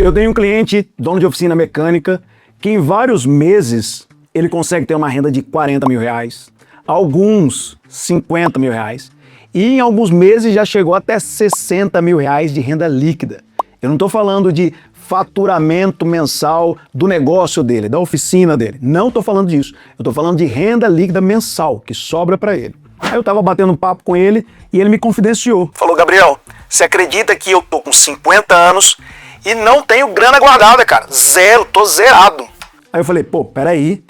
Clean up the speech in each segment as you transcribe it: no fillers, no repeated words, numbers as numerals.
Eu tenho um cliente, dono de oficina mecânica, que em vários meses ele consegue ter uma renda de 40 mil reais, alguns 50 mil reais, e em alguns meses já chegou até 60 mil reais de renda líquida. Eu não estou falando de faturamento mensal do negócio dele, da oficina dele. Não estou falando disso. Eu estou falando de renda líquida mensal, que sobra para ele. Aí eu estava batendo um papo com ele e ele me confidenciou. Falou: Gabriel, você acredita que eu tô com 50 anos e não tenho grana guardada, cara? Zero, tô zerado. Aí eu falei: pô, peraí,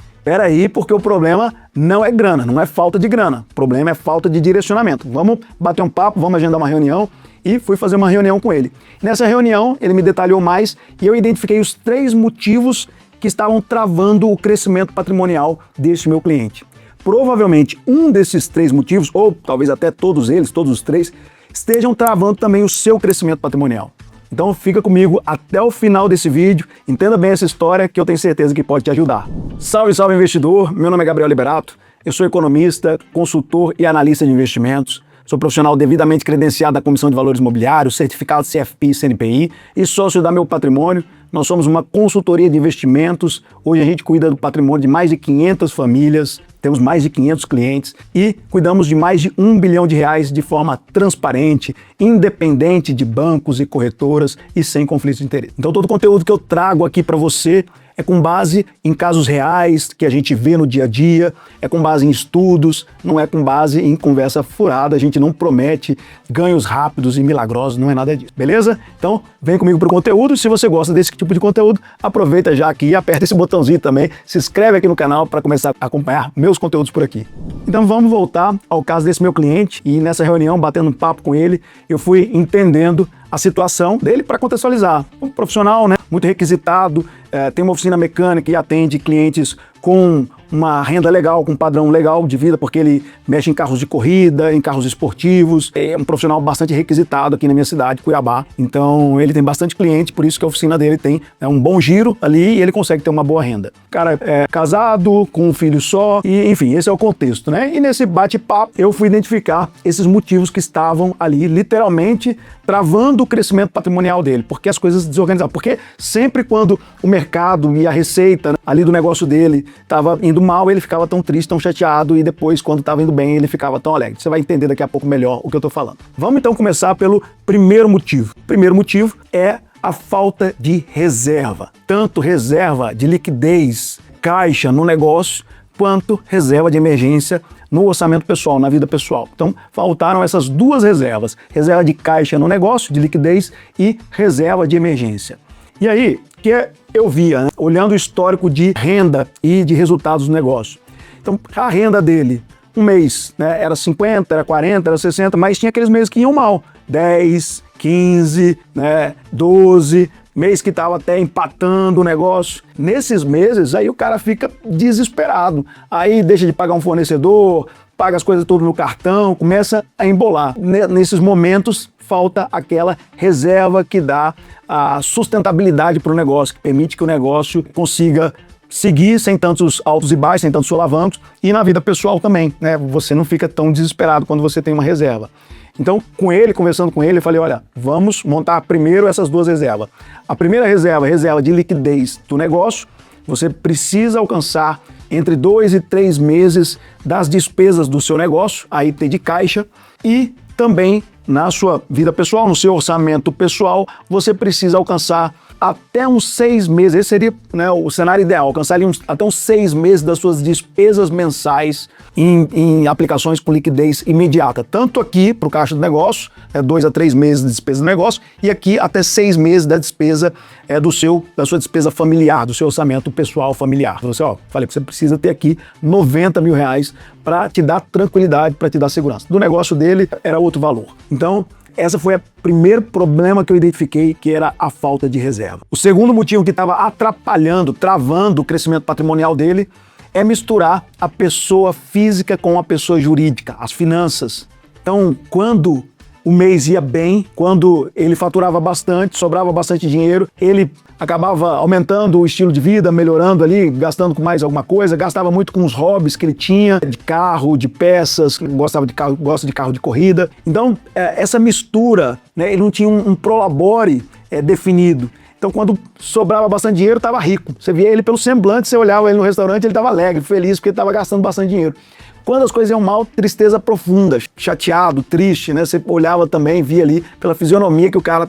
porque o problema não é grana, não é falta de grana. O problema é falta de direcionamento. Vamos bater um papo, vamos agendar uma reunião. E fui fazer uma reunião com ele. Nessa reunião, ele me detalhou mais e eu identifiquei os 3 motivos que estavam travando o crescimento patrimonial deste meu cliente. Provavelmente um desses 3 motivos, ou talvez até todos eles, todos os 3, estejam travando também o seu crescimento patrimonial. Então fica comigo até o final desse vídeo, entenda bem essa história que eu tenho certeza que pode te ajudar. Salve, salve investidor, meu nome é Gabriel Liberato, eu sou economista, consultor e analista de investimentos. Sou profissional devidamente credenciado da Comissão de Valores Imobiliários, certificado CFP e CNPI e sócio da Meu Patrimônio. Nós somos uma consultoria de investimentos. Hoje a gente cuida do patrimônio de mais de 500 famílias, temos mais de 500 clientes e cuidamos de mais de R$1 bilhão de forma transparente, independente de bancos e corretoras e sem conflito de interesse. Então todo o conteúdo que eu trago aqui para você é com base em casos reais que a gente vê no dia a dia, é com base em estudos, não é com base em conversa furada, a gente não promete ganhos rápidos e milagrosos, não é nada disso, beleza? Então vem comigo pro conteúdo, se você gosta desse tipo de conteúdo, aproveita já aqui e aperta esse botãozinho também, se inscreve aqui no canal para começar a acompanhar meus conteúdos por aqui. Então vamos voltar ao caso desse meu cliente e nessa reunião, batendo um papo com ele, eu fui entendendo a situação dele para contextualizar. Um profissional, né, muito requisitado, tem uma oficina mecânica e atende clientes com uma renda legal, com um padrão legal de vida, porque ele mexe em carros de corrida, em carros esportivos, é um profissional bastante requisitado aqui na minha cidade, Cuiabá. Então ele tem bastante cliente, por isso que a oficina dele tem um bom giro ali e ele consegue ter uma boa renda. O cara é casado, com um filho só, e enfim, esse é o contexto, né? E nesse bate-papo eu fui identificar esses motivos que estavam ali, literalmente, travando o crescimento patrimonial dele, porque as coisas desorganizavam. Porque sempre quando o mercado e a receita, né, ali do negócio dele estava indo mal, ele ficava tão triste, tão chateado, e depois, quando estava indo bem, ele ficava tão alegre. Você vai entender daqui a pouco melhor o que eu estou falando. Vamos então começar pelo primeiro motivo. O primeiro motivo é a falta de reserva. Tanto reserva de liquidez, caixa no negócio, quanto reserva de emergência no orçamento pessoal, na vida pessoal. Então, faltaram essas 2 reservas. Reserva de caixa no negócio, de liquidez, e reserva de emergência. E aí, o que eu via, né, olhando o histórico de renda e de resultados do negócio. Então, a renda dele, um mês, né, era 50, era 40, era 60, mas tinha aqueles meses que iam mal. 10, 15, né, 12, mês que estava até empatando o negócio. Nesses meses, aí o cara fica desesperado. Aí deixa de pagar um fornecedor, paga as coisas tudo no cartão, começa a embolar. Nesses momentos, falta aquela reserva que dá a sustentabilidade para o negócio, que permite que o negócio consiga seguir sem tantos altos e baixos, sem tantos solavancos, e na vida pessoal também, né? Você não fica tão desesperado quando você tem uma reserva. Então, conversando com ele, eu falei: olha, vamos montar primeiro essas 2 reservas. A primeira reserva, reserva de liquidez do negócio, você precisa alcançar entre 2 e 3 meses das despesas do seu negócio, aí tem de caixa, e também na sua vida pessoal, no seu orçamento pessoal, você precisa alcançar até uns 6 meses, esse seria, né, o cenário ideal, alcançar ali até uns 6 meses das suas despesas mensais em aplicações com liquidez imediata, tanto aqui para o caixa do negócio, 2 a 3 meses de despesa do negócio, e aqui até 6 meses da despesa da sua despesa familiar, do seu orçamento pessoal familiar. Você, falei que você precisa ter aqui 90 mil reais para te dar tranquilidade, para te dar segurança. Do negócio dele era outro valor. Então, essa foi o primeiro problema que eu identifiquei, que era a falta de reserva. O segundo motivo que estava atrapalhando, travando o crescimento patrimonial dele, é misturar a pessoa física com a pessoa jurídica, as finanças. Então, quando o mês ia bem, quando ele faturava bastante, sobrava bastante dinheiro, ele acabava aumentando o estilo de vida, melhorando ali, gastando com mais alguma coisa, gastava muito com os hobbies que ele tinha, de carro, de peças, gosta de carro de corrida. Então, essa mistura, né, ele não tinha um prolabore definido. Então, quando sobrava bastante dinheiro, estava rico. Você via ele pelo semblante, você olhava ele no restaurante, ele estava alegre, feliz, porque estava gastando bastante dinheiro. Quando as coisas iam mal, tristeza profunda, chateado, triste, né? Você olhava também, via ali pela fisionomia que o cara,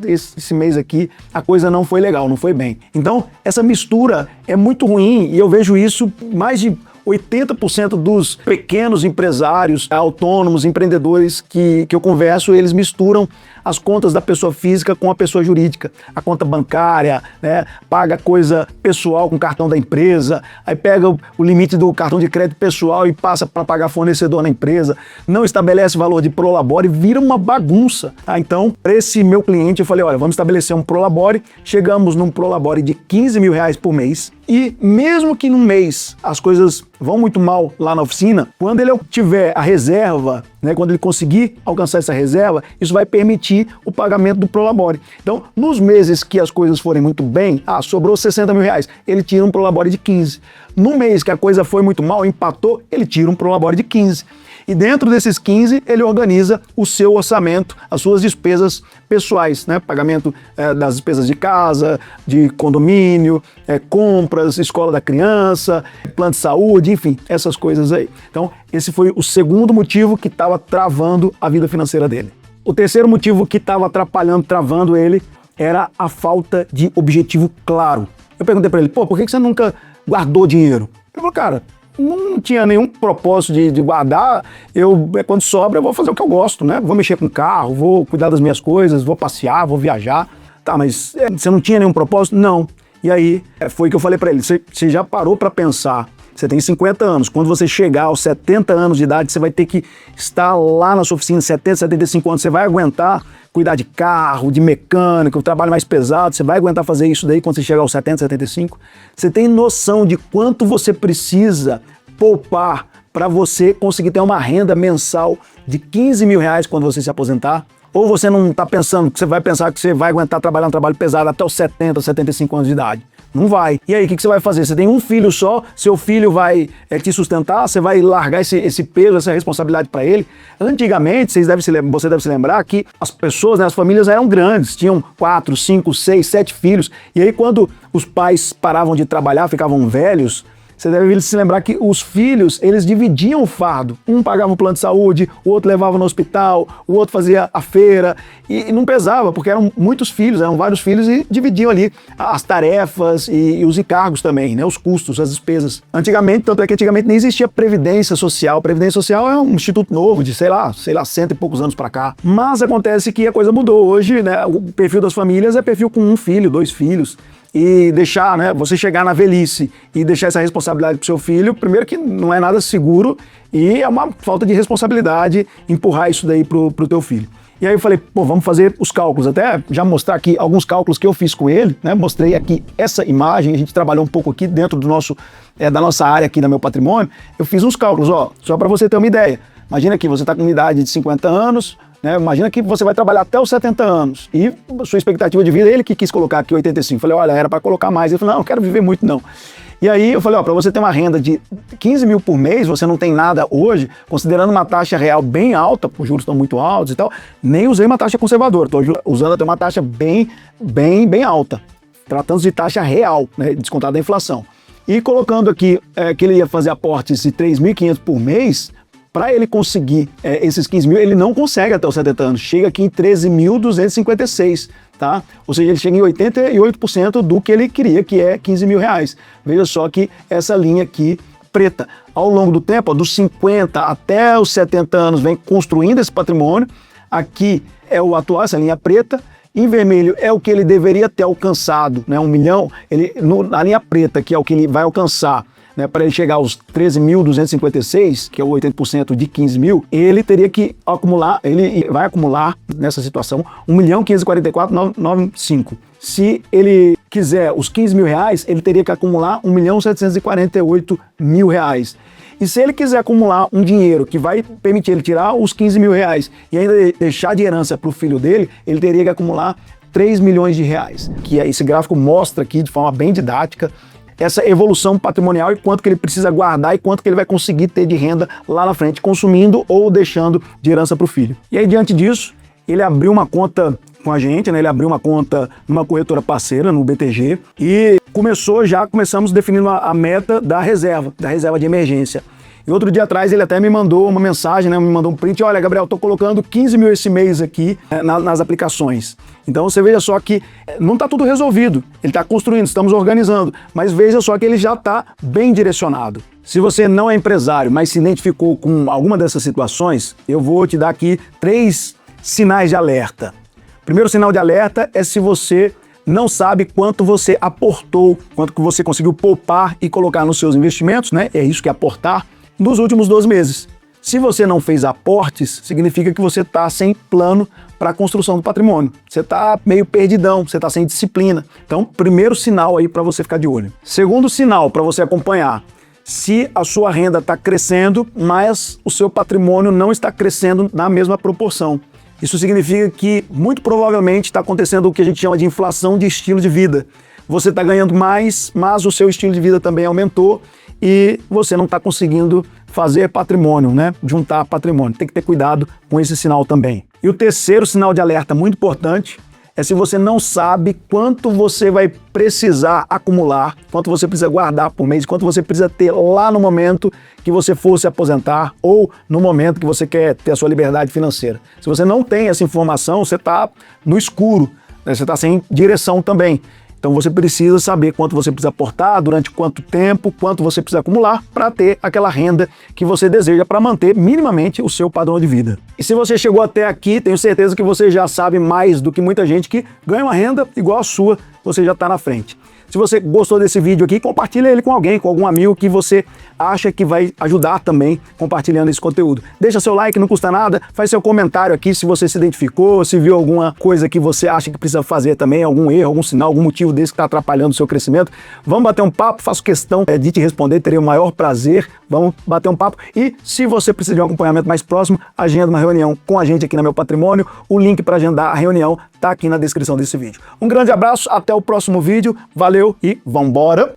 esse mês aqui, a coisa não foi legal, não foi bem. Então, essa mistura é muito ruim e eu vejo isso mais de 80% dos pequenos empresários, autônomos, empreendedores que eu converso, eles misturam as contas da pessoa física com a pessoa jurídica. A conta bancária, né, paga coisa pessoal com o cartão da empresa, aí pega o limite do cartão de crédito pessoal e passa para pagar fornecedor na empresa, não estabelece valor de prolabore, vira uma bagunça. Tá? Então, para esse meu cliente, eu falei, olha, vamos estabelecer um prolabore, chegamos num prolabore de R$15 mil por mês, e mesmo que num mês as coisas vão muito mal lá na oficina, quando ele tiver a reserva, né, quando ele conseguir alcançar essa reserva, isso vai permitir o pagamento do prolabore. Então, nos meses que as coisas forem muito bem, sobrou R$60 mil, ele tira um prolabore de 15. No mês que a coisa foi muito mal, empatou, ele tira um prolabore de 15. E dentro desses 15, ele organiza o seu orçamento, as suas despesas pessoais, né? Pagamento das despesas de casa, de condomínio, compras, escola da criança, plano de saúde, enfim, essas coisas aí. Então, esse foi o segundo motivo que estava travando a vida financeira dele. O terceiro motivo que estava atrapalhando, travando ele, era a falta de objetivo claro. Eu perguntei para ele, por que você nunca guardou dinheiro? Ele falou, cara, não tinha nenhum propósito de guardar, quando sobra eu vou fazer o que eu gosto, né? Vou mexer com o carro, vou cuidar das minhas coisas, vou passear, vou viajar. Tá, mas você não tinha nenhum propósito? Não. E aí, foi o que eu falei para ele, você já parou para pensar, você tem 50 anos, quando você chegar aos 70 anos de idade, você vai ter que estar lá na sua oficina, 70, 75 anos, você vai aguentar cuidar de carro, de mecânica, o trabalho mais pesado, você vai aguentar fazer isso daí quando você chegar aos 70, 75? Você tem noção de quanto você precisa poupar para você conseguir ter uma renda mensal de R$15 mil quando você se aposentar? Ou você não está pensando que você vai pensar que você vai aguentar trabalhar um trabalho pesado até os 70, 75 anos de idade? Não vai. E aí, o que você vai fazer? Você tem um filho só, seu filho vai te sustentar, você vai largar esse peso, essa responsabilidade para ele? Antigamente, você deve se lembrar que as pessoas, né, as famílias eram grandes, tinham 4, 5, 6, 7 filhos. E aí, quando os pais paravam de trabalhar, ficavam velhos, você deve se lembrar que os filhos, eles dividiam o fardo. Um pagava o plano de saúde, o outro levava no hospital, o outro fazia a feira. E não pesava, porque eram muitos filhos, eram vários filhos e dividiam ali as tarefas e os encargos também, né? Os custos, as despesas. Antigamente, tanto é que antigamente nem existia Previdência Social. Previdência Social é um instituto novo de, sei lá, 100 e poucos anos para cá. Mas acontece que a coisa mudou. Hoje, né, o perfil das famílias é perfil com 1 filho, 2 filhos. E deixar, né, você chegar na velhice e deixar essa responsabilidade para o seu filho, primeiro que não é nada seguro e é uma falta de responsabilidade empurrar isso daí pro teu filho. E aí eu falei, vamos fazer os cálculos, até já mostrar aqui alguns cálculos que eu fiz com ele, né? Mostrei aqui essa imagem, a gente trabalhou um pouco aqui dentro da nossa área aqui do meu patrimônio, eu fiz uns cálculos, só para você ter uma ideia. Imagina que você está com uma idade de 50 anos, né? Imagina que você vai trabalhar até os 70 anos e a sua expectativa de vida, ele que quis colocar aqui 85. Eu falei, olha, era para colocar mais. Ele falou, não quero viver muito não. E aí eu falei, para você ter uma renda de 15 mil por mês, você não tem nada hoje, considerando uma taxa real bem alta, os juros estão muito altos e tal, nem usei uma taxa conservadora, estou usando até uma taxa bem alta, tratando de taxa real, né, descontada da inflação. E colocando aqui que ele ia fazer aportes de 3.500 por mês, para ele conseguir esses 15 mil, ele não consegue até os 70 anos, chega aqui em 13.256, tá? Ou seja, ele chega em 88% do que ele queria, que é 15 mil reais. Veja só que essa linha aqui, preta, ao longo do tempo, dos 50 até os 70 anos, vem construindo esse patrimônio. Aqui é o atual, essa linha preta. Em vermelho é o que ele deveria ter alcançado, né? 1 milhão, na linha preta, que é o que ele vai alcançar, né, para ele chegar aos 13.256, que é o 80% de 15 mil, ele teria que acumular, ele vai acumular nessa situação 1.544.995. Se ele quiser os 15 mil reais, ele teria que acumular 1.748.000 reais. E se ele quiser acumular um dinheiro que vai permitir ele tirar os 15 mil reais e ainda deixar de herança para o filho dele, ele teria que acumular 3 milhões de reais. Que esse gráfico mostra aqui de forma bem didática essa evolução patrimonial e quanto que ele precisa guardar e quanto que ele vai conseguir ter de renda lá na frente, consumindo ou deixando de herança para o filho. E aí, diante disso, ele abriu uma conta com a gente, né? Ele abriu uma conta numa corretora parceira, no BTG, e começamos definindo a meta da reserva de emergência. E outro dia atrás ele até me mandou uma mensagem, né? Me mandou um print: olha, Gabriel, estou colocando 15 mil esse mês aqui nas aplicações. Então você veja só que não está tudo resolvido. Ele está construindo, estamos organizando, mas veja só que ele já está bem direcionado. Se você não é empresário, mas se identificou com alguma dessas situações, eu vou te dar aqui 3 sinais de alerta. O primeiro sinal de alerta é se você não sabe quanto você aportou, quanto que você conseguiu poupar e colocar nos seus investimentos, né? É isso que é aportar, nos últimos 12 meses. Se você não fez aportes, significa que você está sem plano para a construção do patrimônio. Você está meio perdidão, você está sem disciplina. Então, primeiro sinal aí para você ficar de olho. Segundo sinal para você acompanhar: se a sua renda está crescendo, mas o seu patrimônio não está crescendo na mesma proporção. Isso significa que, muito provavelmente, está acontecendo o que a gente chama de inflação de estilo de vida. Você está ganhando mais, mas o seu estilo de vida também aumentou e você não está conseguindo fazer patrimônio, né? Juntar patrimônio. Tem que ter cuidado com esse sinal também. E o terceiro sinal de alerta muito importante é se você não sabe quanto você vai precisar acumular, quanto você precisa guardar por mês, quanto você precisa ter lá no momento que você for se aposentar ou no momento que você quer ter a sua liberdade financeira. Se você não tem essa informação, você está no escuro, né? Você está sem direção também. Então você precisa saber quanto você precisa aportar, durante quanto tempo, quanto você precisa acumular para ter aquela renda que você deseja para manter minimamente o seu padrão de vida. E se você chegou até aqui, tenho certeza que você já sabe mais do que muita gente que ganha uma renda igual a sua, você já está na frente. Se você gostou desse vídeo aqui, compartilha ele com alguém, com algum amigo que você acha que vai ajudar também compartilhando esse conteúdo. Deixa seu like, não custa nada, faz seu comentário aqui se você se identificou, se viu alguma coisa que você acha que precisa fazer também, algum erro, algum sinal, algum motivo desse que está atrapalhando o seu crescimento. Vamos bater um papo, faço questão de te responder, terei o maior prazer, vamos bater um papo. E se você precisa de um acompanhamento mais próximo, agenda uma reunião com a gente aqui na Meu Patrimônio. O link para agendar a reunião está aqui na descrição desse vídeo. Um grande abraço, até o próximo vídeo, valeu e vambora!